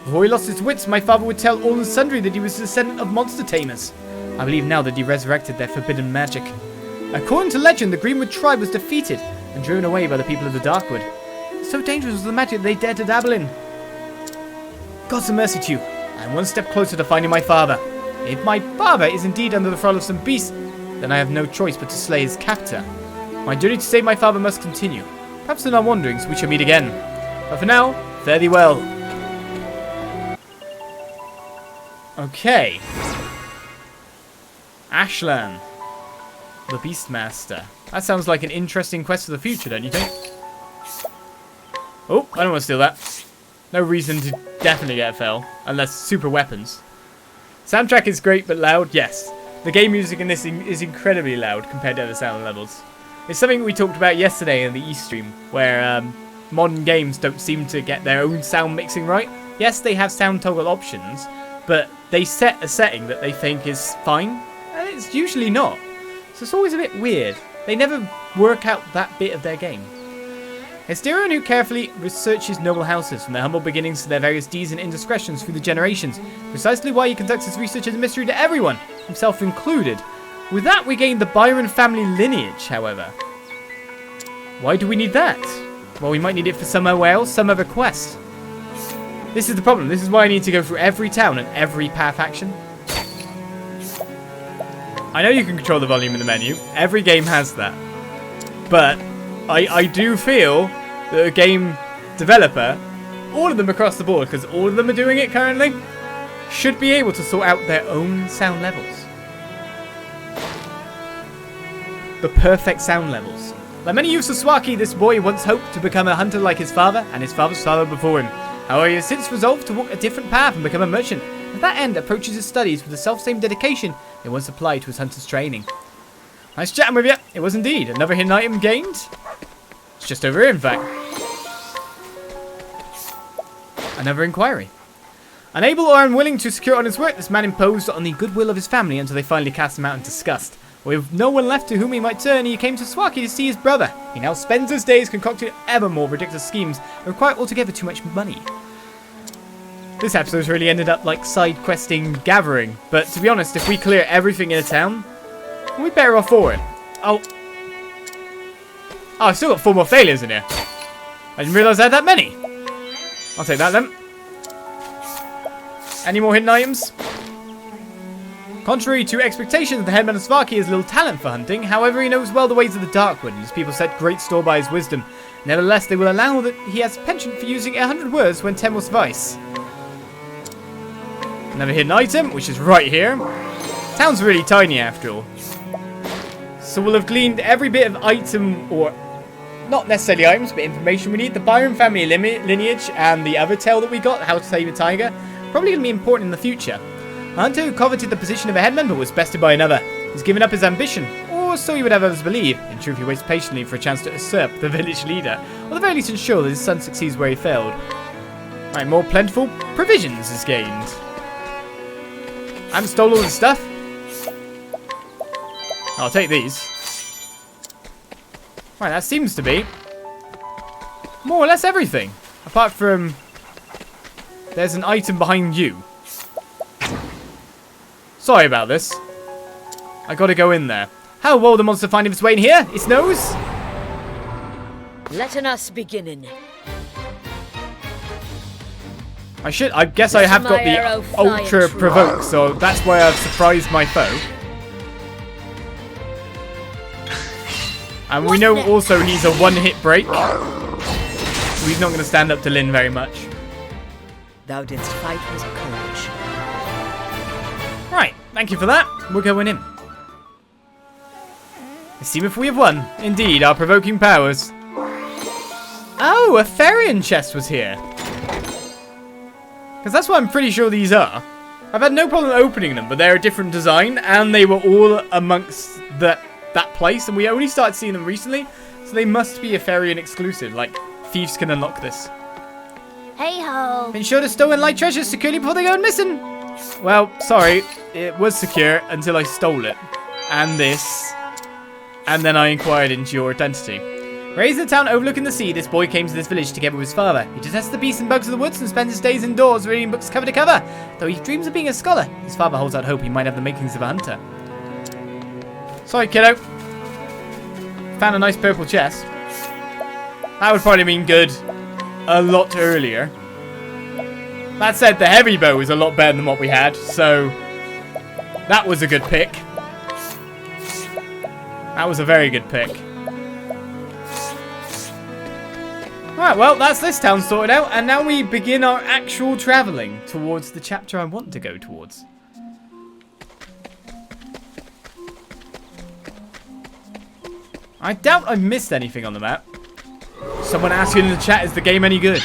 Before he lost his wits, my father would tell all and sundry that he was a descendant of monster tamers. I believe now that he resurrected their forbidden magic. According to legend, the Greenwood tribe was defeated and driven away by the people of the Darkwood. So dangerous was the magic they dared to dabble in. God's a mercy to you. I am one step closer to finding my father. If my father is indeed under the thrall of some beast, then I have no choice but to slay his captor. My journey to save my father must continue. Perhaps in our wanderings we shall meet again. But for now, fare thee well. Okay. Ashlan, the Beastmaster. That sounds like an interesting quest for the future, don't you think? Oh, I don't want to steal that. No reason to definitely get a fail, unless super weapons. Soundtrack is great but loud, yes. The game music in this is incredibly loud compared to other sound levels. It's something we talked about yesterday in the East stream, where modern games don't seem to get their own sound mixing right. Yes, they have sound toggle options, but they set a setting that they think is fine, and it's usually not. So it's always a bit weird. They never work out that bit of their game. A steerer who carefully researches noble houses from their humble beginnings to their various deeds and indiscretions through the generations. Precisely why he conducts his research as a mystery to everyone, himself included. With that, we gain the Byron family lineage, however. Why do we need that? Well, we might need it for somewhere else, some other quest. This is the problem. This is why I need to go through every town and every path action. I know you can control the volume in the menu. Every game has that. But I do feel that a game developer, all of them across the board, because all of them are doing it currently, should be able to sort out their own sound levels. The perfect sound levels. Like many youths of Swaki, this boy once hoped to become a hunter like his father and his father's father before him. However, he has since resolved to walk a different path and become a merchant. To that end, approaches his studies with the self-same dedication he once applied to his hunter's training. Nice chatting with you. It was indeed. Another hidden item gained. It's just over here, in fact. Another inquiry. Unable or unwilling to secure honest work, this man imposed on the goodwill of his family until they finally cast him out in disgust. With no one left to whom he might turn, he came to Swaki to see his brother. He now spends his days concocting ever more ridiculous schemes that require altogether too much money. This episode's really ended up like side-questing gathering, but to be honest, if we clear everything in a town, we're better off for it. Oh, I've still got 4 more failures in here. I didn't realise I had that many. I'll take that then. Any more hidden items? Contrary to expectations, the headman of Svaki has little talent for hunting. However, he knows well the ways of the Darkwood, and his people set great store by his wisdom. Nevertheless, they will allow that he has a penchant for using 100 words when 10 will suffice. Another hidden item, which is right here. Town's really tiny after all. So we'll have gleaned every bit of item, or not necessarily items, but information we need. The Byron family lineage and the other tale that we got, How to Save a Tiger, probably going to be important in the future. A hunter who coveted the position of a headman but was bested by another. He's given up his ambition, or so he would have others believe. In truth, he waits patiently for a chance to usurp the village leader, or at the very least ensure that his son succeeds where he failed. Right, more plentiful provisions is gained. I haven't stolen all this stuff. I'll take these. Right, that seems to be more or less everything. Apart from there's an item behind you. Sorry about this. I gotta go in there. How will the monster find its way in here? Its nose? Letting us beginning. I guess I have got the ultra provoke, so that's why I've surprised my foe. And we know also he's a one-hit break. So he's not going to stand up to Lynn very much. Thou didst fight with courage. Right, thank you for that. We're going in. Let's see if we have won. Indeed, our provoking powers. Oh, a Therian chest was here. Because that's what I'm pretty sure these are. I've had no problem opening them, but they're a different design, and they were all amongst that place, and we only started seeing them recently, so they must be a Therian exclusive. Like, thieves can unlock this. Hey-ho! Been sure to stow and light treasures securely before they go missing. Well, sorry, it was secure until I stole it. And this. And then I inquired into your identity. Raised in a town overlooking the sea, this boy came to this village together with his father. He detests the beasts and bugs of the woods and spends his days indoors reading books cover to cover. Though he dreams of being a scholar, his father holds out hope he might have the makings of a hunter. Sorry, kiddo. Found a nice purple chest. That would probably mean good a lot earlier. That said, the heavy bow is a lot better than what we had, so that was a good pick. That was a very good pick. Alright, well, that's this town sorted out, and now we begin our actual travelling towards the chapter I want to go towards. I doubt I've missed anything on the map. Someone asked you in the chat, is the game any good?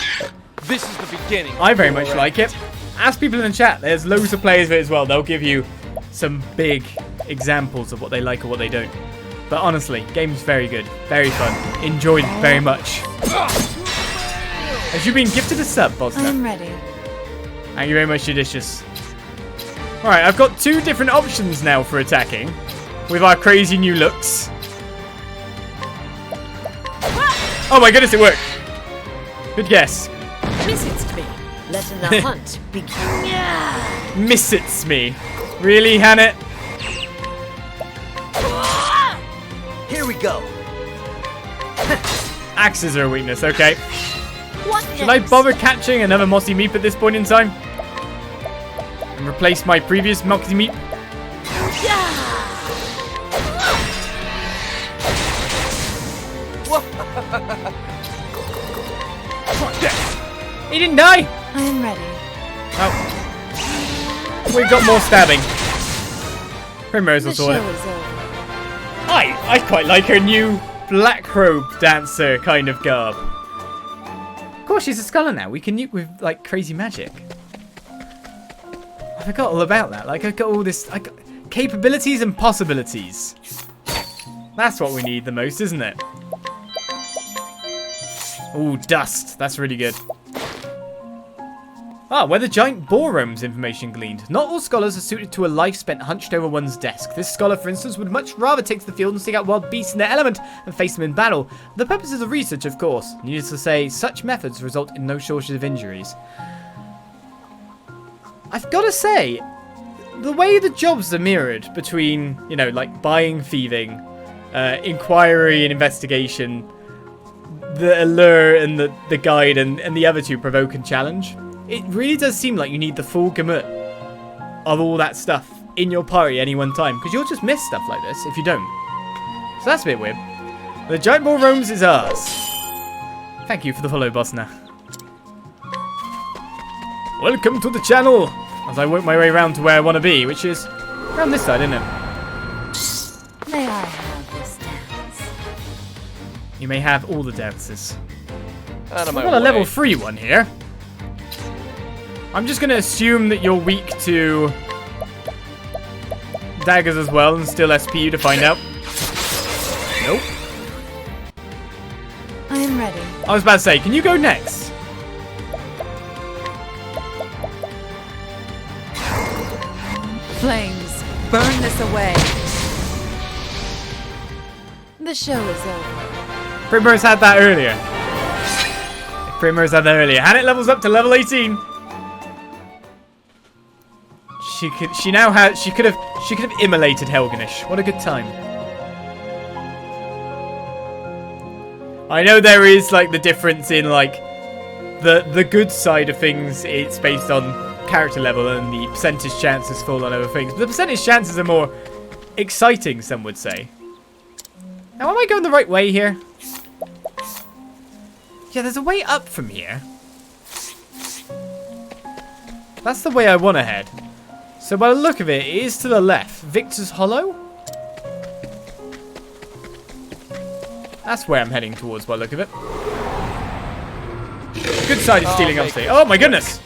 This is the beginning. I very much like it. Ask people in the chat. There's loads of players of it as well. They'll give you some big examples of what they like or what they don't. But honestly, game's very good. Very fun. Enjoyed very much. Has you been gifted a sub, Bolster? I'm ready. Thank you very much, Judicious. Alright, I've got 2 different options now for attacking. With our crazy new looks. Oh my goodness, it worked. Good guess. Visits me. Letting the hunt begin. Misses me. Really, Hannah? Here we go. Axes are a weakness, okay. What Should I bother catching another mossy meep at this point in time? And replace my previous mossy meep? He didn't die! I'm ready. Oh. We've got more stabbing. Primrose will The sort show it. is over. I quite like her new black robe dancer kind of garb. Of course, she's a scholar now. We can nuke with like crazy magic. I forgot all about that. Like, I've got all this capabilities and possibilities. That's what we need the most, isn't it? Ooh, dust. That's really good. Ah, where the giant boar roams, information gleaned. Not all scholars are suited to a life spent hunched over one's desk. This scholar, for instance, would much rather take to the field and seek out wild beasts in their element and face them in battle. For the purposes of research, of course. Needless to say, such methods result in no shortage of injuries. I've got to say, the way the jobs are mirrored between, you know, like buying, thieving, inquiry and investigation, the allure and the guide and the other 2 provoke and challenge. It really does seem like you need the full gamut of all that stuff in your party at any one time, because you'll just miss stuff like this if you don't. So that's a bit weird. The giant ball roams is ours. Thank you for the follow, Bosna. Welcome to the channel, as I work my way around to where I want to be, which is around this side, isn't it? May I have this dance? You may have all the dances. Out of my I've got a level way. 3 one here. I'm just going to assume that you're weak to daggers as well and still SP you to find out. Nope. I am ready. I was about to say, can you go next? Flames, burn this away. The show is over. Primrose had that earlier. Primrose had that earlier. And it levels up to level 18. She could have immolated Helganish. What a good time. I know there is like the difference in like the good side of things. It's based on character level and the percentage chances fall on other things. But the percentage chances are more exciting, some would say. Now, am I going the right way here? Yeah, there's a way up from here. That's the way I want to head. So by the look of it, it is to the left. Victor's Hollow? That's where I'm heading towards by the look of it. Good side is stealing up state. Oh my goodness!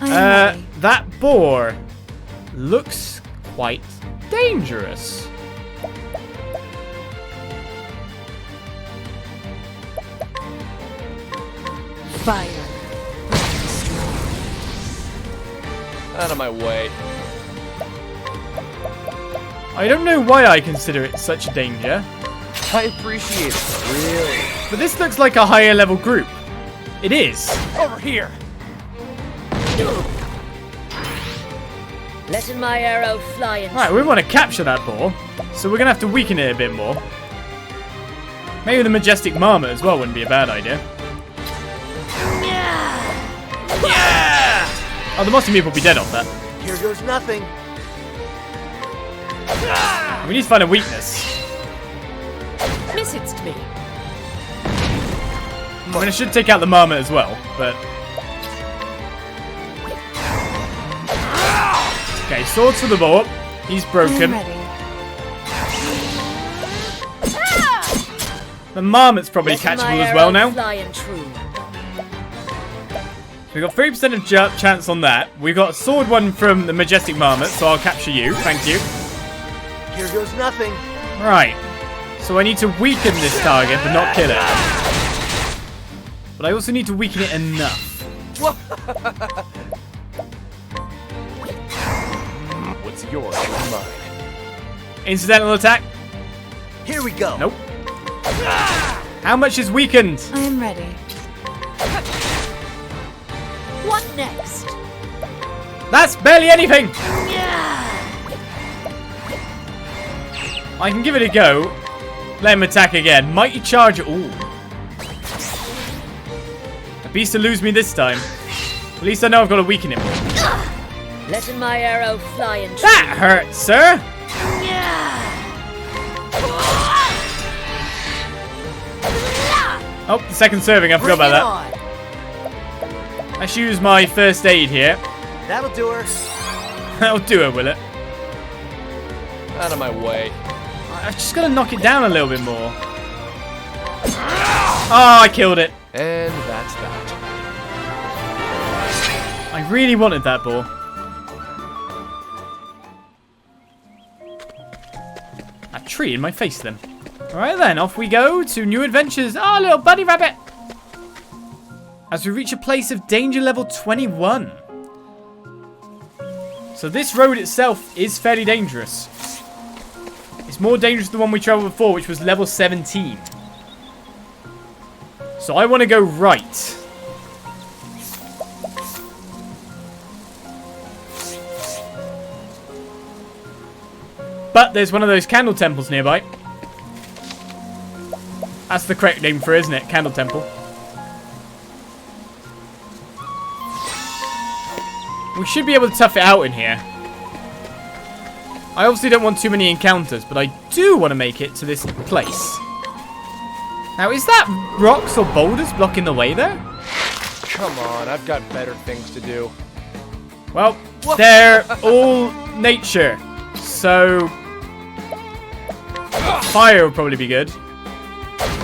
That boar looks quite dangerous. Fire. Out of my way. I don't know why I consider it such a danger. I appreciate it, really. But this looks like a higher level group. It is. Over here. Letting my arrow fly and Right, we want to capture that ball, so we're going to have to weaken it a bit more. Maybe the majestic marmot as well wouldn't be a bad idea. Yeah! Oh, the monster meat will be dead off that. Here goes nothing. We need to find a weakness. miss it to me. I mean, I should take out the marmot as well, but... Okay, swords for the bow. He's broken. I'm ready. The marmot's probably catchable as well now. We got 3% of chance on that. We got a sword one from the majestic marmot, so I'll capture you. Thank you. Here goes nothing. Right. So I need to weaken this target, but not kill it. But I also need to weaken it enough. What's yours is mine. Incidental attack? Here we go. Nope. How much is weakened? I am ready. What next? That's barely anything. I can give it a go. Let him attack again. Mighty charge. Ooh. The beast will lose me this time. At least I know I've got to weaken him. Letting my arrow fly and That hurts, sir. Oh, the second serving. I forgot about that. I should use my first aid here. That'll do her. That'll do it, will it? Out of my way. I've just got to knock it down a little bit more. Oh, I killed it. And that's that. I really wanted that ball. A tree in my face then. Alright then, off we go to new adventures. Oh, little bunny rabbit. As we reach a place of danger level 21. So this road itself is fairly dangerous. It's more dangerous than the one we traveled before, which was level 17. So I want to go right. But there's one of those candle temples nearby. That's the correct name for it, isn't it? Candle temple. We should be able to tough it out in here. I obviously don't want too many encounters, but I do want to make it to this place. Now, is that rocks or boulders blocking the way there? Come on, I've got better things to do. Well, they're all nature, so fire would probably be good.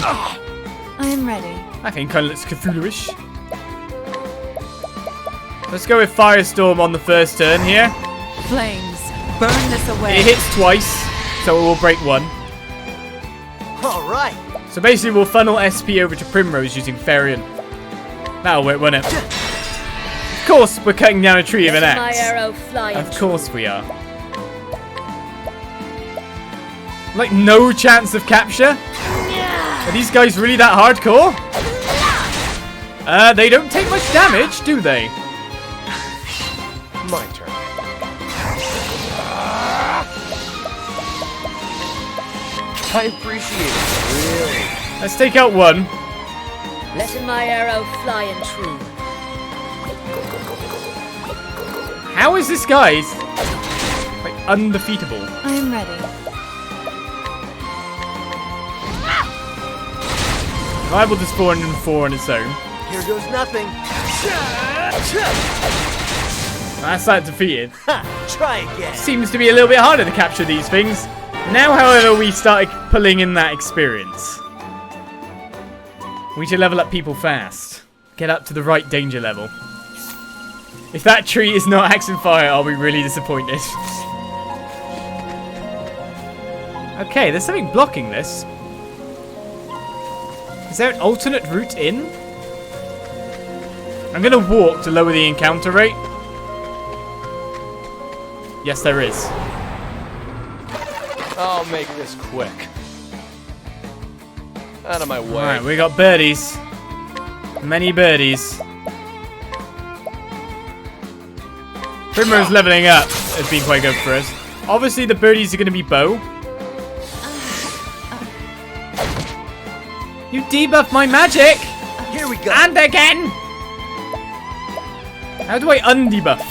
I am ready. I think kind of looks Cthulhu-ish. Let's go with Firestorm on the first turn here. Flames, burn this away. It hits twice, so it will break one. All right. So basically, we'll funnel SP over to Primrose using Farian. That'll work, won't it? Of course, we're cutting down a tree with an Letting my axe. arrow fly Of course we are. Like, no chance of capture? Are these guys really that hardcore? They don't take much damage, do they? My turn. I appreciate it, really. Let's take out one. Letting my arrow fly and true. How is this guy like undefeatable? I am ready. Rival does 404 on its own. Here goes nothing. That's that defeated. Ha! Try again. Seems to be a little bit harder to capture these things. Now, however, we started pulling in that experience. We should level up people fast. Get up to the right danger level. If that tree is not axe and fire, I'll be really disappointed. Okay, there's something blocking this. Is there an alternate route in? I'm going to walk to lower the encounter rate. Yes, there is. I'll make this quick. Out of my way. Alright, we got birdies. Many birdies. Primrose leveling up has been quite good for us. Obviously, the birdies are going to be bow. You debuff my magic! Here we go. And again! How do I undebuff?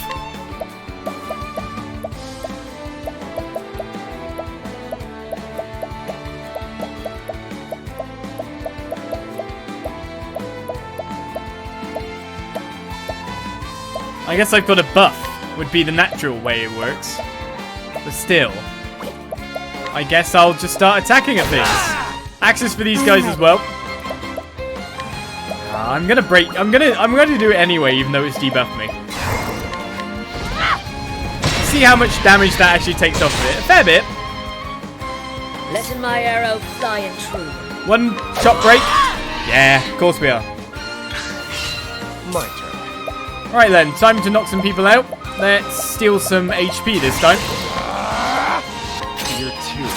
I guess I've got a buff, would be the natural way it works. But still, I guess I'll just start attacking at things. Access for these guys as well. I'm gonna break. I'm gonna do it anyway, even though it's debuffed me. See how much damage that actually takes off of it. A fair bit. Letting my arrow fly and true. One chop break. Yeah, of course we are. My turn. Alright then, time to knock some people out. Let's steal some HP this time. You're two.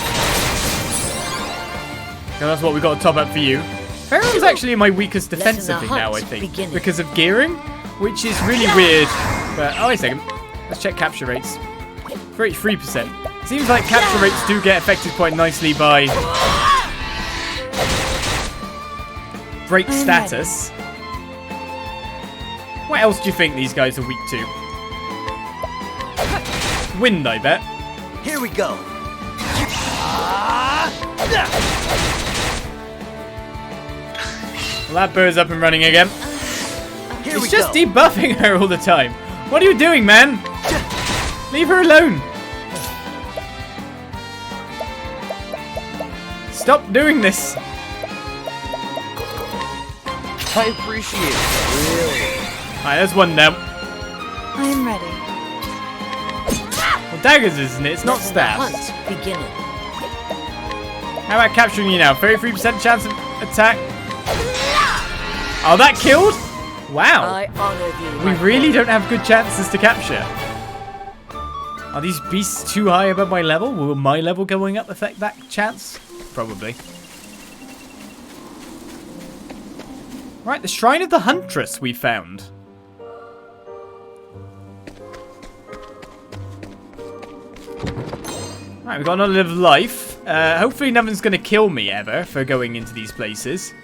So that's what we got to top up for you. Pharaoh's actually my weakest defensively Letting the now, I hunt think. begin. Because of gearing, which is really weird. But, oh, wait a second. Let's check capture rates. 33%. Seems like capture rates do get affected quite nicely by break status. What else do you think these guys are weak to? Wind, I bet. Here we go. Well, that bird's up and running again. Here we He's just go. debuffing her all the time. What are you doing, man? Leave her alone. Stop doing this. I appreciate it. Really. Alright, there's one down. I am ready. Well, daggers, isn't it? It's not Letting the staffs. hunt beginning. How about capturing you now? 33% chance of attack. Oh, that killed? Wow. I honor thee. We my really lord. don't have good chances to capture. Are these beasts too high above my level? Will my level going up affect that chance? Probably. Right, the Shrine of the Huntress we found. Right, we've got another little life. Hopefully nothing's going to kill me ever for going into these places.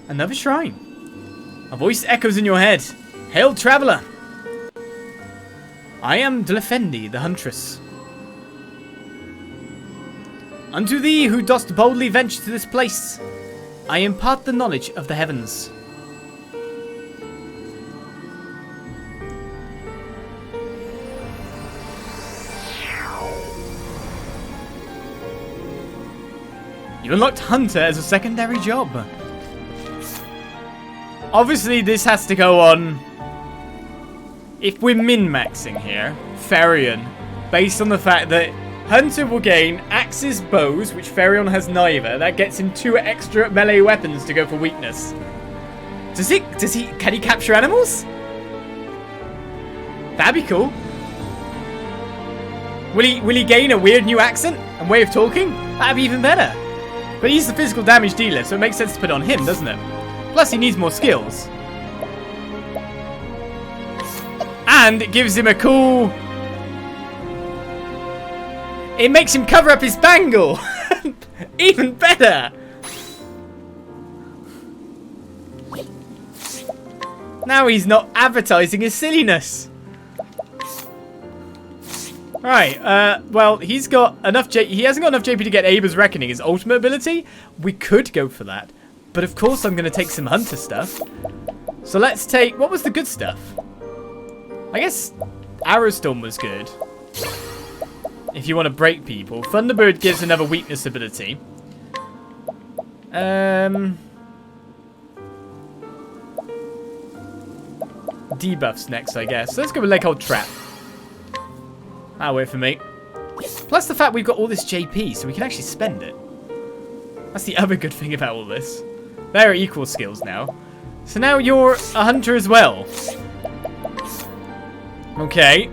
Another shrine. A voice echoes in your head. Hail, traveller! I am Dlefendi, the Huntress. Unto thee who dost boldly venture to this place, I impart the knowledge of the heavens. You unlocked Hunter as a secondary job. Obviously, this has to go on. If we're min-maxing here, Ferion, based on the fact that Hunter will gain axes, bows, which Ferion has neither. That gets him 2 extra melee weapons to go for weakness. Can he capture animals? That'd be cool. Will he gain a weird new accent and way of talking? That'd be even better. But he's the physical damage dealer, so it makes sense to put it on him, doesn't it? Plus, he needs more skills. And it gives him a cool... It makes him cover up his bangle. Even better. Now he's not advertising his silliness. Right, well, he's got enough he hasn't got enough JP to get Aber's Reckoning, his ultimate ability. We could go for that. But of course I'm going to take some Hunter stuff. So let's take... What was the good stuff? I guess Arrowstorm was good. If you want to break people. Thunderbird gives another weakness ability. Debuffs next, I guess. So let's go with Leghold Trap. That'll work for me. Plus the fact we've got all this JP, so we can actually spend it. That's the other good thing about all this. They're equal skills now. So now you're a hunter as well. Okay.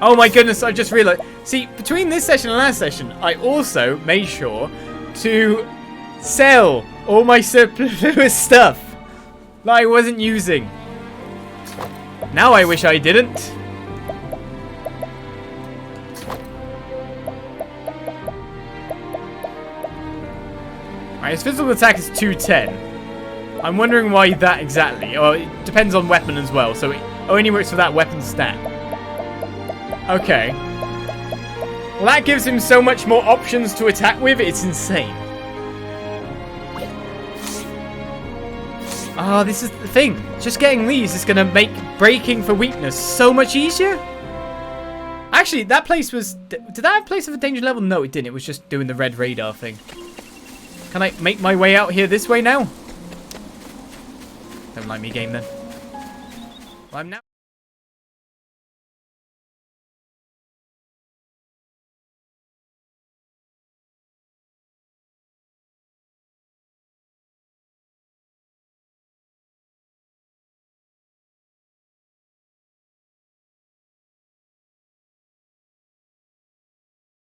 Oh my goodness, I just realized. See, between this session and last session, I also made sure to sell all my superfluous stuff that I wasn't using. Now I wish I didn't. Alright, his physical attack is 210. I'm wondering why that exactly. Or it depends on weapon as well, so it only works for that weapon stat. Okay. Well, that gives him so much more options to attack with, it's insane. Oh, this is the thing. Just getting these is going to make breaking for weakness so much easier. Actually, that place was... Did that have place of a danger level? No, it didn't. It was just doing the red radar thing. Can I make my way out here this way now? Don't like me, game, then. Well, I'm now...